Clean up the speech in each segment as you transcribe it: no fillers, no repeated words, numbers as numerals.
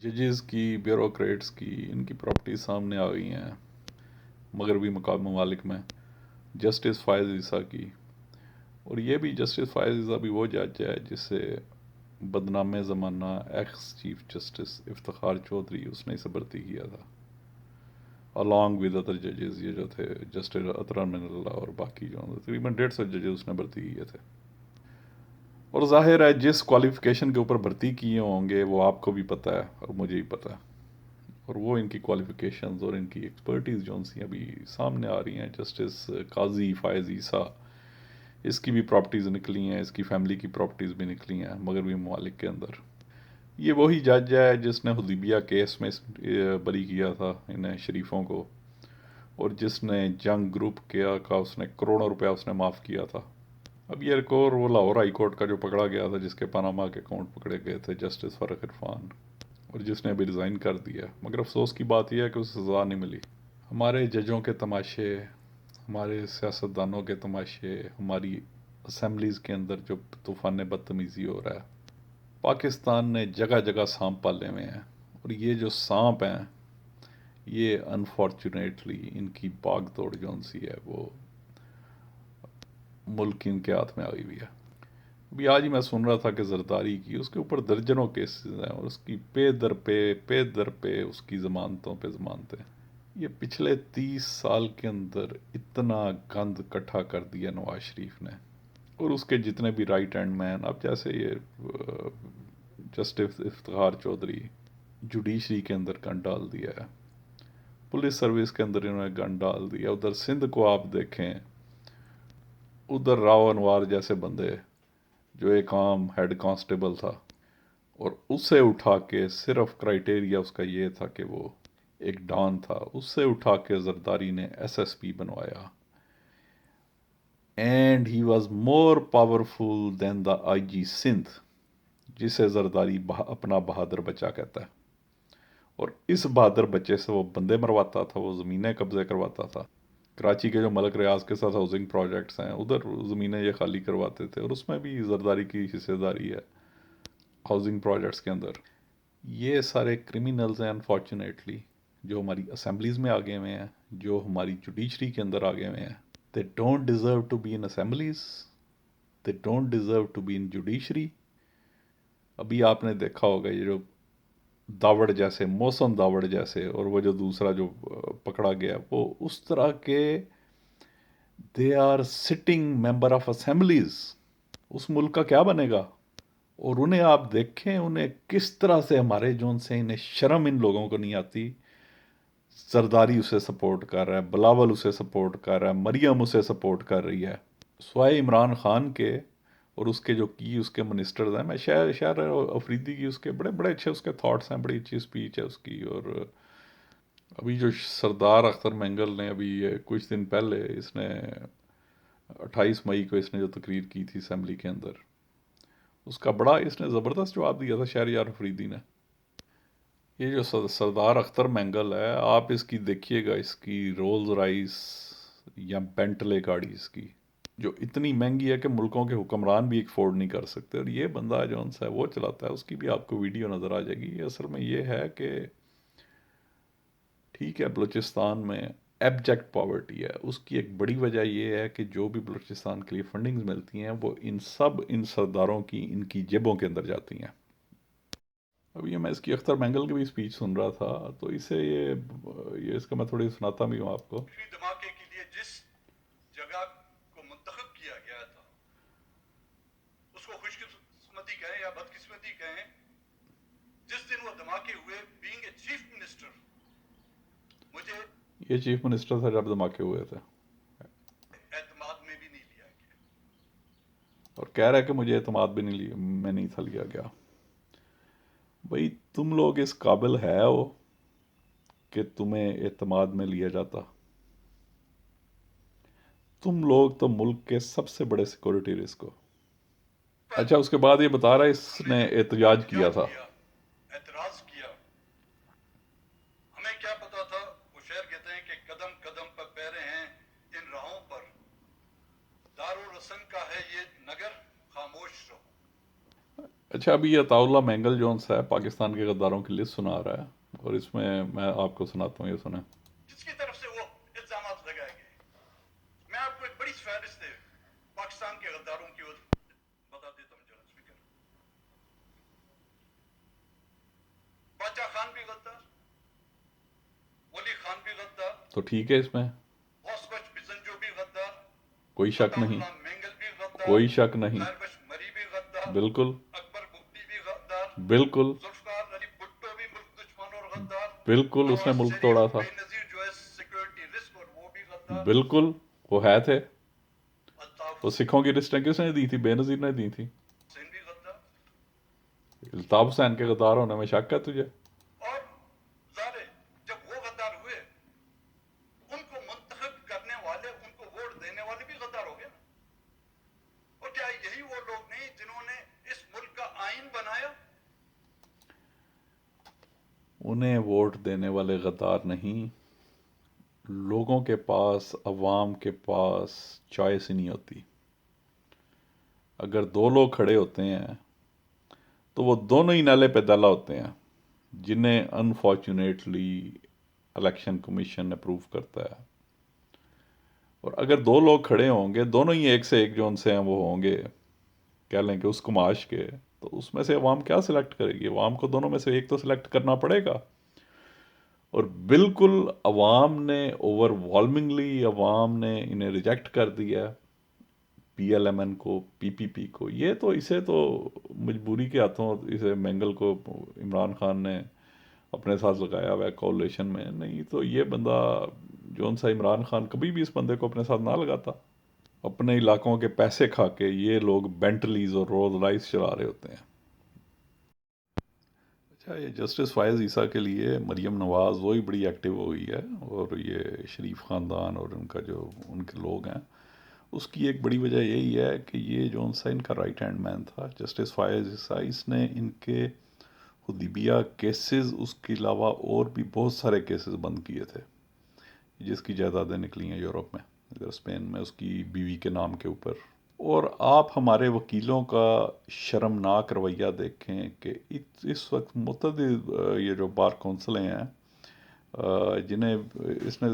जजेस की, ब्यूरोक्रेट्स की, इनकी प्रॉपर्टीज सामने आ गई हैं मगरबी ममालिक में। जस्टिस फ़ायज़ ईसा की, और ये भी जस्टिस फ़ायज़ ईसा भी वो जज है जिससे बदनाम ज़माना ex chief justice Iftikhar Chaudhry उसने इसे भर्ती किया था, अलॉन्ग विद अदर जजेस। ये जो थे जस्टिस अतरा मिनल्ला और बाकी जो तकरीबन 150 जजेस उसने भर्ती किए थे। और जाहिर है जिस क्वालिफ़िकेशन के ऊपर भर्ती किए होंगे वो आपको भी पता है और मुझे भी पता है, और वो इनकी क्वालिफ़िकेशंस और इनकी एक्सपर्टीज़ जो सी अभी सामने आ रही हैं। जस्टिस काजी फ़ायज़ ईसा, इसकी भी प्रॉपर्टीज़ निकली हैं, इसकी फैमिली की प्रॉपर्टीज़ भी निकली हैं मगरबी ममालिक के अंदर। ये वही जज है जिसने हुदैबिया केस में बरी किया था इन शरीफों को, और जिसने जंग ग्रुप किया का उसने करोड़ों रुपया उसने माफ़ किया था। अब ये एक और वो लाहौर हाई कोर्ट का जो पकड़ा गया था जिसके पनामा के अकाउंट पकड़े गए थे, जस्टिस फ़ारुक इरफान, और जिसने अभी रिज़ाइन कर दिया। मगर अफसोस की बात यह है कि उसे सज़ा नहीं मिली। हमारे जजों के तमाशे, हमारे सियासतदानों के तमाशे, हमारी असम्बलीज़ के अंदर जो तूफ़ान बदतमीज़ी हो रहा है। पाकिस्तान ने जगह जगह सांप पाले हुए हैं, और ये जो सांप हैं ये अनफॉर्चुनेटली इनकी भाग दौड़ जौन सी है वो मुल्क इनके हाथ में आ गई हुई है। अभी आज ही मैं सुन रहा था कि जरदारी की उसके ऊपर दर्जनों केसेस हैं, और उसकी पे दर पे उसकी ज़मानतों पे ज़मानतें। ये पिछले 30 साल के अंदर इतना गंद इकट्ठा कर दिया नवाज शरीफ ने, और उसके जितने भी राइट हैंड मैन, अब जैसे ये जस्टिस इफ्तिखार चौधरी, जुडिशरी के अंदर गंद डाल दिया है, पुलिस सर्विस के अंदर इन्होंने गंद डाल दिया। उधर सिंध को आप देखें, उधर राव अनवार जैसे बंदे जो एक आम हेड कांस्टेबल था, और उसे उठा के सिर्फ क्राइटेरिया उसका ये था कि वो एक डॉन था, उससे उठा के जरदारी ने एसएसपी बनवाया। And he was more powerful than the IG Sindh, जिसे जरदारी अपना बहादुर बच्चा कहता है। और इस बहादुर बच्चे से वो बंदे मरवाता था, वो ज़मीनें कब्जे करवाता था। कराची के जो मलक रियाज के साथ हाउसिंग प्रोजेक्ट्स हैं उधर ज़मीनें ये खाली करवाते थे, और उसमें भी जरदारी की हिस्सेदारी है हाउसिंग प्रोजेक्ट्स के अंदर। ये सारे क्रिमिनल्स हैं अनफॉर्चुनेटली, जो हमारी असेंबलीज़ में आ गए हुए हैं, जो हमारी जुडिशरी के अंदर आ गए हुए हैं। They don't deserve to be in assemblies, they don't deserve to be in judiciary. अभी आपने देखा होगा ये जो दावड़ जैसे, मौसम दावड़ जैसे, और वो जो दूसरा जो पकड़ा गया वो उस तरह के, they are sitting member of assemblies. उस मुल्क का क्या बनेगा? और उन्हें आप देखें, उन्हें किस तरह से हमारे जोन से, इन्हें शर्म इन लोगों को नहीं आती। जरदारी उसे सपोर्ट कर रहा है, बिलावल उसे सपोर्ट कर रहा है, मरियम उसे सपोर्ट कर रही है, स्वाय इमरान खान के और उसके जो की उसके मिनिस्टर्स हैं। मैं शायर शायर अफरीदी की उसके बड़े बड़े अच्छे उसके थॉट्स हैं, बड़ी अच्छी स्पीच है उसकी। और अभी जो सरदार अख्तर मैंगल ने अभी कुछ दिन पहले इसने 28 मई को इसने जो तकरीर की थी असम्बली के अंदर, उसका बड़ा इसने ज़बरदस्त जवाब दिया था शहरयार अफरीदी ने। ये जो सरदार अख्तर मैंगल है, आप इसकी देखिएगा, इसकी रोल्स राइस या बेंटले गाड़ी इसकी जो इतनी महंगी है कि मुल्कों के हुक्मरान भी अफोर्ड नहीं कर सकते, और ये बंदा जो सा है वो चलाता है। उसकी भी आपको वीडियो नज़र आ जाएगी। असल में ये है कि ठीक है, बलूचिस्तान में एब्जेक्ट पॉवर्टी है, उसकी एक बड़ी वजह यह है कि जो भी बलूचिस्तान के लिए फंडिंग्स मिलती हैं वो इन सरदारों की, इनकी जेबों के अंदर जाती हैं। अभी मैं इसकी अख्तर मैंगल की भी स्पीच सुन रहा था, तो इसे ये इसका मैं थोड़ी सुनाता भी हूँ आपको। धमाके के लिए जिस जगह को मुंतखब किया गया था, उसको खुशकिस्मती कहें या बदकिस्मती कहें, जिस दिन वो धमाके हुए, बीइंग ए चीफ मिनिस्टर, मुझे ये चीफ मिनिस्टर था जब धमाके हुए थे, एतमाद में भी नहीं लिया गया। और कह रहा है कि मुझे एतमाद भी नहीं लिया, मैं नहीं था लिया गया। भाई तुम लोग इस काबिल है हो कि तुम्हें एतमाद में लिया जाता? तुम लोग तो मुल्क के सबसे बड़े सिक्योरिटी रिस्क हो। अच्छा, उसके बाद ये बता रहा है हमने इसने जब एहतजाज किया एहतजाज था। किया, एतराज किया, हमें क्या पता था। वो शेर कहते हैं कि कदम कदम पर पैरे हैं इन राहों पर, दारुल रसन का है ये नगर, खामोश रहो। اچھا، ابھی یہ عطاءاللہ مینگل جونس ہے پاکستان کے غداروں کی لسٹ سنا رہا ہے، اور اس میں میں آپ کو سناتا ہوں، یہ سنیں۔ جس کی طرف سے وہ الزامات لگائے گئے، میں آپ کو ایک بڑی فہرست ہے پاکستان کے غداروں کی اور بتا دیتا ہوں جنرل اسپیکر۔ باچا خان بھی غدار، ولی خان بھی غدار، تو ٹھیک ہے، اس میں غوث بخش بزنجو بھی غدار، کوئی شک عطا نہیں، اللہ مینگل بھی غدار، کوئی شک نہیں، خیر بخش مری بھی غدار، بالکل، اکبر بگٹی بھی غدار، بالکل، ذوالفقار علی بھٹو بھی ملک دشمن اور غدار، بالکل، اس نے نواز ملک شریف توڑا تھا، بے نظیر جو ہے سیکورٹی رسک اور وہ بھی غدار، بالکل، وہ ہے تھے، الطاف وہ سکھوں کی لسٹیں کس نے دی تھی؟ بے نظیر نے دی تھی۔ حسین بھی غدار۔ الطاف حسین کے غدار ہونے میں شک ہے تجھے؟ اور ظاہر ہے جب وہ غدار ہوئے، ان کو منتخب کرنے والے، ان کو ووٹ دینے والے بھی غدار ہو گئے نا۔ اور کیا یہی وہ لوگ نہیں جنہوں نے اس ملک کا آئین بنایا؟ انہیں ووٹ دینے والے غدار نہیں، لوگوں کے پاس، عوام کے پاس چوائس ہی نہیں ہوتی۔ اگر دو لوگ کھڑے ہوتے ہیں تو وہ دونوں ہی نالے پہ دلہ ہوتے ہیں، جنہیں انفارچونیٹلی الیکشن کمیشن اپروو کرتا ہے۔ اور اگر دو لوگ کھڑے ہوں گے، دونوں ہی ایک سے ایک جو ان سے ہیں وہ ہوں گے، کہہ لیں کہ اس کماش کے، تو اس میں سے عوام کیا سلیکٹ کرے گی؟ عوام کو دونوں میں سے ایک تو سلیکٹ کرنا پڑے گا۔ اور بالکل عوام نے اوور والمنگلی، عوام نے انہیں ریجیکٹ کر دیا، پی ایل ایم این کو، پی پی پی کو۔ یہ تو اسے تو مجبوری کے ہاتھوں اسے مینگل کو عمران خان نے اپنے ساتھ لگایا ہوا ہے کولیشن میں، نہیں تو یہ بندہ جون سا عمران خان کبھی بھی اس بندے کو اپنے ساتھ نہ لگاتا۔ اپنے علاقوں کے پیسے کھا کے یہ لوگ بینٹلیز اور رولز رائس چلا رہے ہوتے ہیں۔ اچھا، یہ جسٹس فائز عیسیٰ کے لیے مریم نواز وہی بڑی ایکٹیو ہوئی ہے، اور یہ شریف خاندان اور ان کا جو ان کے لوگ ہیں، اس کی ایک بڑی وجہ یہی ہے کہ یہ جو سا ان کا رائٹ ہینڈ مین تھا جسٹس فائز عیسیٰ، اس نے ان کے حدیبیہ کیسز، اس کے علاوہ اور بھی بہت سارے کیسز بند کیے تھے، جس کی جائیدادیں نکلی ہیں یورپ میں، ادھر اسپین میں اس کی بیوی کے نام کے اوپر۔ اور آپ ہمارے وکیلوں کا شرمناک رویہ دیکھیں کہ اس وقت متعدد یہ جو بار کونسلیں ہیں، جنہیں اس نے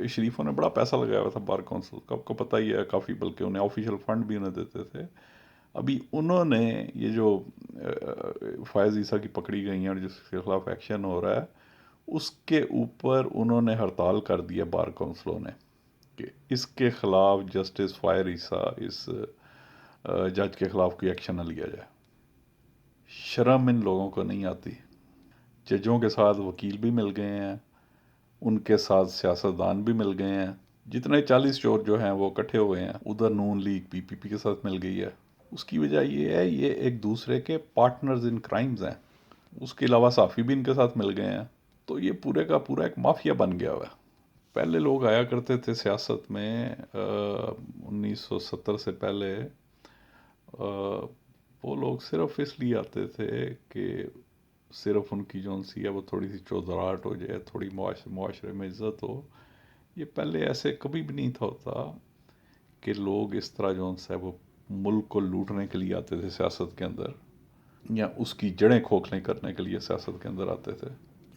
شریفوں نے بڑا پیسہ لگایا ہوا تھا بار کونسل کا، آپ کو پتہ ہی ہے کافی، بلکہ انہیں آفیشیل فنڈ بھی انہیں دیتے تھے۔ ابھی انہوں نے یہ جو فائز عیسیٰ کی پکڑی گئی ہیں اور جس کے خلاف ایکشن ہو رہا ہے، اس کے اوپر انہوں نے ہڑتال کر دی ہے بار کونسلوں نے، کہ اس کے خلاف جسٹس فائر عیسیٰ، اس جج کے خلاف کوئی ایکشن نہ لیا جائے۔ شرم ان لوگوں کو نہیں آتی۔ ججوں کے ساتھ وکیل بھی مل گئے ہیں، ان کے ساتھ سیاستدان بھی مل گئے ہیں، جتنے 40 چور جو ہیں وہ اکٹھے ہوئے ہیں، ادھر نون لیگ پی پی پی کے ساتھ مل گئی ہے۔ اس کی وجہ یہ ہے، یہ ایک دوسرے کے پارٹنرز ان کرائمز ہیں۔ اس کے علاوہ صحافی بھی ان کے ساتھ مل گئے ہیں، تو یہ پورے کا پورا ایک مافیا بن گیا ہوا ہے۔ پہلے لوگ آیا کرتے تھے سیاست میں 1970 سے پہلے، وہ لوگ صرف اس لیے آتے تھے کہ صرف ان کی جو سی ہے وہ تھوڑی سی چودراہٹ ہو جائے، تھوڑی معاشرے میں عزت ہو۔ یہ پہلے ایسے کبھی بھی نہیں تھا ہوتا کہ لوگ اس طرح جو ہے وہ ملک کو لوٹنے کے لیے آتے تھے سیاست کے اندر، یا اس کی جڑیں کھوکھلیں کرنے کے لیے سیاست کے اندر آتے تھے۔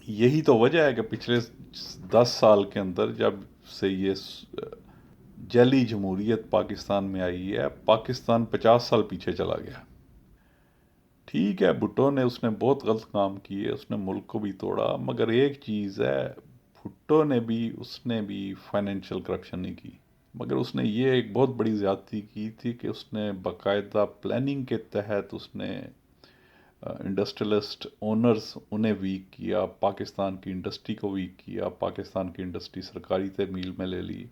یہی تو وجہ ہے کہ پچھلے 10 سال کے اندر جب سے یہ جعلی جمہوریت پاکستان میں آئی ہے، پاکستان 50 سال پیچھے چلا گیا۔ ٹھیک ہے، بھٹو نے اس نے بہت غلط کام کیے، اس نے ملک کو بھی توڑا، مگر ایک چیز ہے، بھٹو نے بھی، اس نے بھی فائنینشیل کرپشن نہیں کی، مگر اس نے یہ ایک بہت بڑی زیادتی کی تھی کہ اس نے باقاعدہ پلاننگ کے تحت اس نے انڈسٹریلسٹ اونرز انہیں ویک کیا، پاکستان کی انڈسٹری کو ویک کیا، پاکستان کی انڈسٹری سرکاری تحمیل میں لے لی۔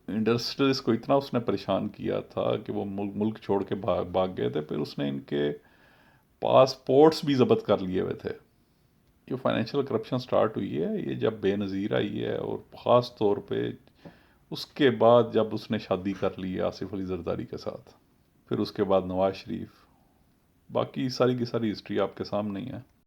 انڈسٹریلسٹ کو اتنا اس نے پریشان کیا تھا کہ وہ ملک چھوڑ کے بھاگ گئے تھے، پھر اس نے ان کے پاسپورٹس بھی ضبط کر لیے ہوئے تھے۔ یہ فائنینشیل کرپشن سٹارٹ ہوئی ہے یہ جب بے نظیر آئی ہے، اور خاص طور پہ اس کے بعد جب اس نے شادی کر لی ہے آصف علی زرداری کے ساتھ، پھر اس کے بعد نواز شریف، باقی ساری کی ساری ہسٹری آپ کے سامنے ہی ہے۔